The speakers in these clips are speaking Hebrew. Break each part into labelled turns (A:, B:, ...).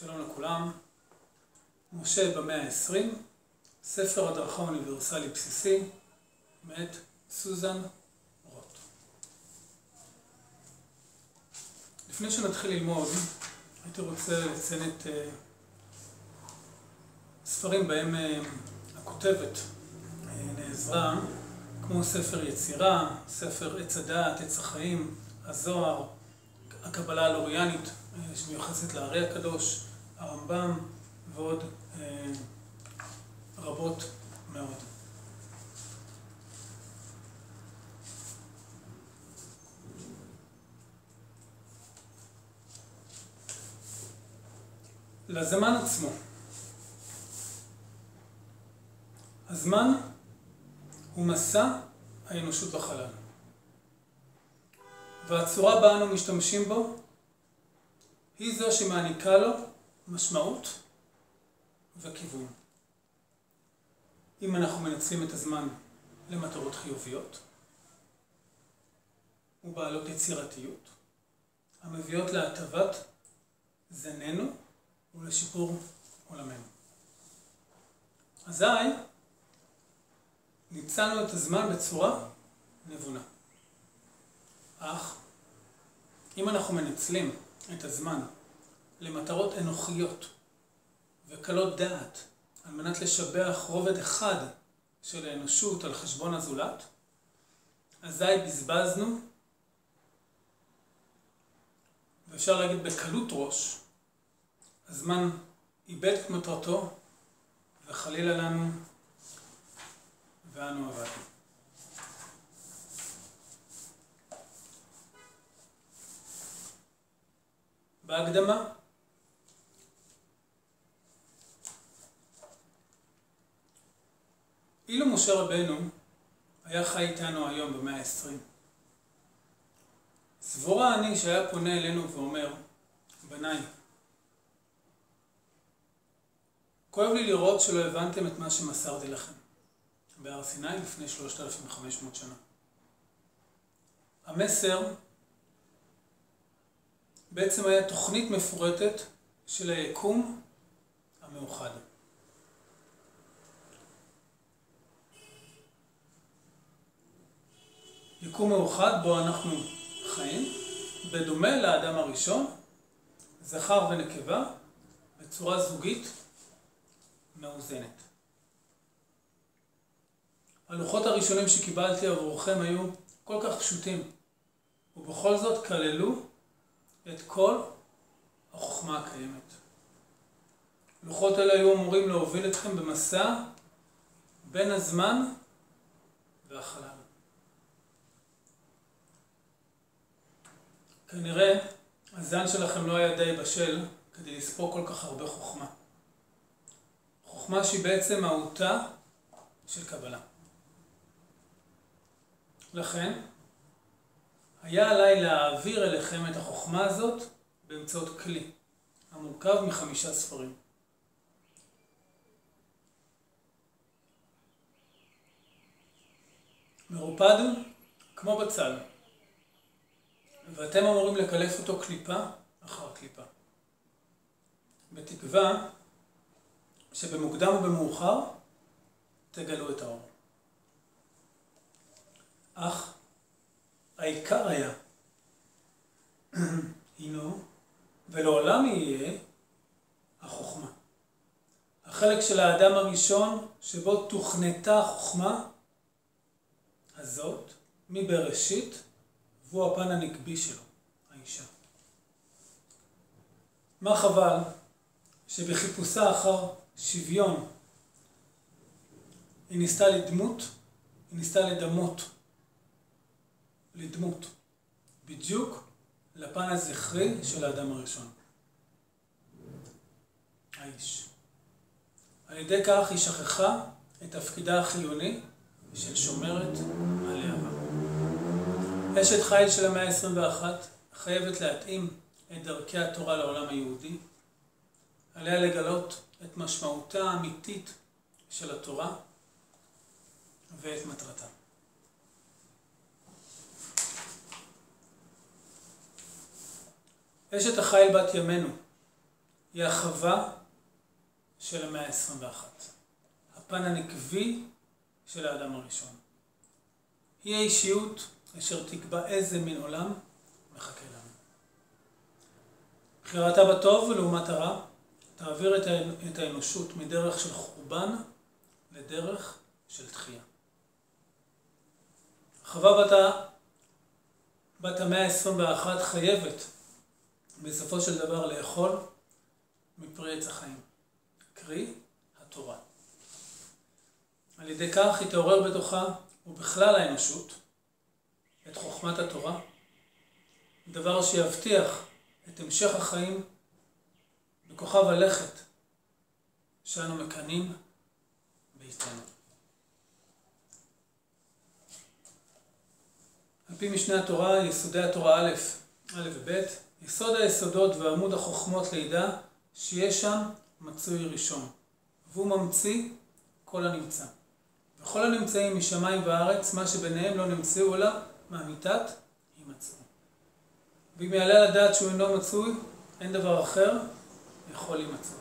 A: שלום לכולם, משה במאה ה-20, ספר הדרכה אוניברסלי בסיסי, מאת סוזן רוט. לפני שנתחיל ללמוד, הייתי רוצה לציין את ספרים בהם הכותבת נעזרה, כמו ספר יצירה, ספר עץ הדעת, עץ החיים, הזוהר, הקבלה הלוריאנית שמיוחסת לארי הקדוש, הרמב"ם ועוד רבות מאוד. לזמן עצמו. הזמן הוא מסע האנושות בחלל. והצורה בה אנו משתמשים בו היא זו שמעניקה לו משמעות וכיוון. אם אנחנו מנצלים את הזמן למטרות חיוביות ובעלות יצירתיות, המביאות להטבת זננו ולשיפור עולמנו. אזי ניצלנו את הזמן בצורה נבונה. אך אם אנחנו מנצלים את הזמן למטרות אנוכיות וקלות דעת על מנת לשבח רובד אחד של האנושות על חשבון הזולת, אזי בזבזנו, ואפשר להגיד בקלות ראש, הזמן איבד את מטרתו וחלילה לנו ואנו עבדנו. בהקדמה, אילו משה רבנו היה חי איתנו היום במאה ה-20, סבורה אני שהיה פונה אלינו ואומר, בניי, כואב לי לראות שלא הבנתם את מה שמסרתי לכם בהר סיני לפני 3,500 שנה. המסר בעצם היה תוכנית מפורטת של היקום המאוחד. יקום מאוחד בו אנחנו חיים, בדומה לאדם הראשון, זכר ונקבה, בצורה זוגית מאוזנת. הלוחות הראשונים שקיבלתי עבורכם היו כל כך פשוטים, ובכל זאת כללו את כל החוכמה הקיימת. לוחות אלה היו אמורים להוביל אתכם במסע בין הזמן והחלל. כנראה הזן שלכם לא היה די בשל כדי לספור כל כך הרבה חוכמה. חוכמה שהיא בעצם מהותה של קבלה. לכן, היה עליי להעביר אליכם את החוכמה הזאת באמצעות כלי, המורכב מ5 ספרים. מרופד כמו בצל, ואתם אמורים לקלף אותו קליפה אחר קליפה. בתקווה שבמוקדם ובמאוחר תגלו את האור. אך העיקר היה, הינו, ולעולם יהיה, החוכמה. החלק של האדם הראשון שבו תוכנתה החוכמה הזאת מבראשית, והוא הפן הנקבי שלו, האישה. מה חבל שבחיפושה אחר שוויון היא ניסתה לדמות בדיוק לפן הזכרי של האדם הראשון, האיש. על ידי כך היא שכחה את תפקידה החיוני של שומרת הלהבה. אשת חיל של המאה ה-21 חייבת להתאים את דרכי התורה לעולם היהודי. עליה לגלות את משמעותה האמיתית של התורה ואת מטרתה. אשת החיל בת ימינו היא החווה של המאה ה-21. הפן הנקבי של האדם הראשון. היא האישיות אשר תקבע איזה מין עולם מחכה לנו. בחירתה בטוב לעומת הרע תעביר את האנושות מדרך של חורבן לדרך של תחייה. החווה בת המאה ה-21 חייבת בסופו של דבר לאכול מפרי עץ החיים, קרי התורה. על ידי כך היא תעורר בתוכה ובכלל האנושות את חוכמת התורה, דבר שיבטיח את המשך החיים בכוכב הלכת שאנו מקנים ביתנו. על פי משנה התורה, יסודי התורה א' וב', יסוד היסודות ועמוד החוכמות לידע שיש שם מצוי ראשון, והוא ממציא כל הנמצא. וכל הנמצאים משמיים וארץ, מה שביניהם לא נמצאו אלא מהמיתת יימצאו. ואם יעלה לדעת שהוא אינו מצוי, אין דבר אחר יכול להימצאות.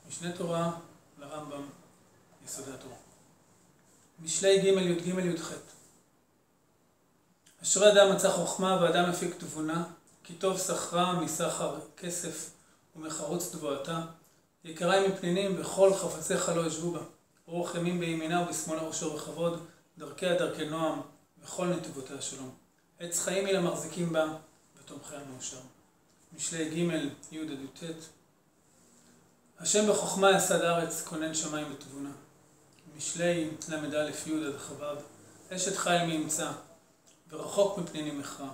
A: משנה תורה לרמב"ם, יסודי התורה. משלי ג' י' ג' י' ח'. אשרי אדם מצא חוכמה ואדם מפיק תבונה, כי טוב שכרה מסחר כסף ומחרוץ תבואתה. יקרה היא מפנינים וכל חפציך לא ישבו בה. אורך ימים בימינה ובשמאלה ראשו וכבוד, דרכיה דרכי נועם וכל נתיבותיה שלום. עץ חיים היא למחזיקים בה ותומכיה מאושר. משלי ג' י' עד י' ט'. השם בחוכמה יסד ארץ, כונן שמיים בתבונה. משלי ל"א י' עד כ"ו. אשת חיל מי ימצא ורחוק מפנינים מכרע.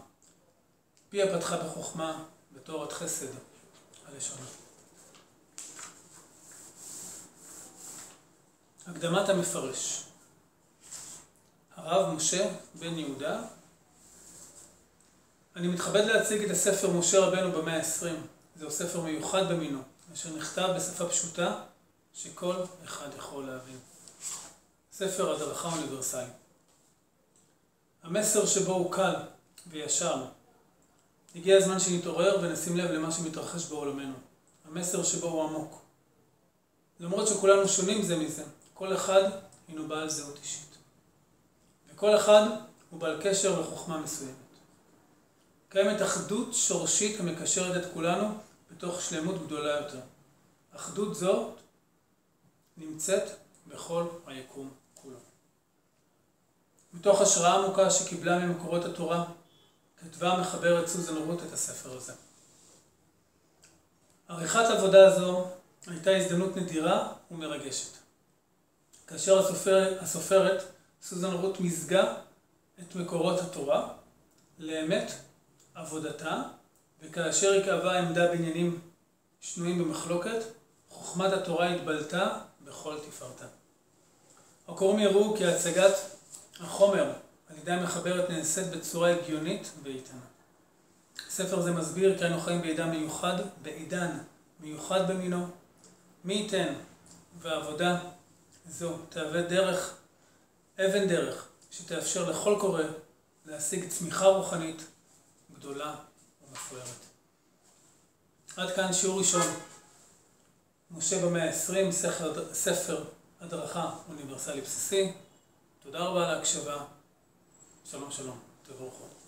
A: פיה פתחה בחוכמה בתורת חסד הלשונה. הקדמת המפרש. הרב משה בן יהודה. אני מתכבד להציג את הספר משה רבנו במאה ה-20. זהו ספר מיוחד במינו, אשר נכתב בשפה פשוטה שכל אחד יכול להבין. ספר הדרכה אוניברסלי. המסר שבו הוא קל וישר. הגיע הזמן שנתעורר ונשים לב למה שמתרחש בעולמנו. המסר שבו הוא עמוק. למרות שכולנו שונים זה מזה, כל אחד הינו בעל זהות אישית. וכל אחד הוא בעל קשר וחוכמה מסוימת. קיימת אחדות שורשית המקשרת את כולנו בתוך שלמות גדולה יותר. אחדות זאת נמצאת בכל היקום כולו. מתוך השראה עמוקה שקיבלה ממקורות התורה, כתבה מחברת סוזן רות את הספר הזה. עריכת עבודה זו הייתה הזדמנות נדירה ומרגשת. כאשר הסופרת סוזן רות מזגה את מקורות התורה לאמת עבודתה, וכאשר היא קבעה עמדה בעניינים שנויים במחלוקת, חוכמת התורה התבלטה בכל תפארתה. הקוראים יראו כי הצגת החומר על ידי המחברת נעשית בצורה הגיונית ואיתנה. ספר זה מסביר כי אנו חיים בעידן מיוחד במינו. מי ייתן והעבודה זו תהווה אבן דרך שתאפשר לכל קורא להשיג צמיחה רוחנית גדולה ומפוארת. עד כאן שיעור ראשון. משה במאה ה-20, ספר הדרכה אוניברסלי בסיסי. תודה רבה על ההקשבה. שלום שלום, תבורכו.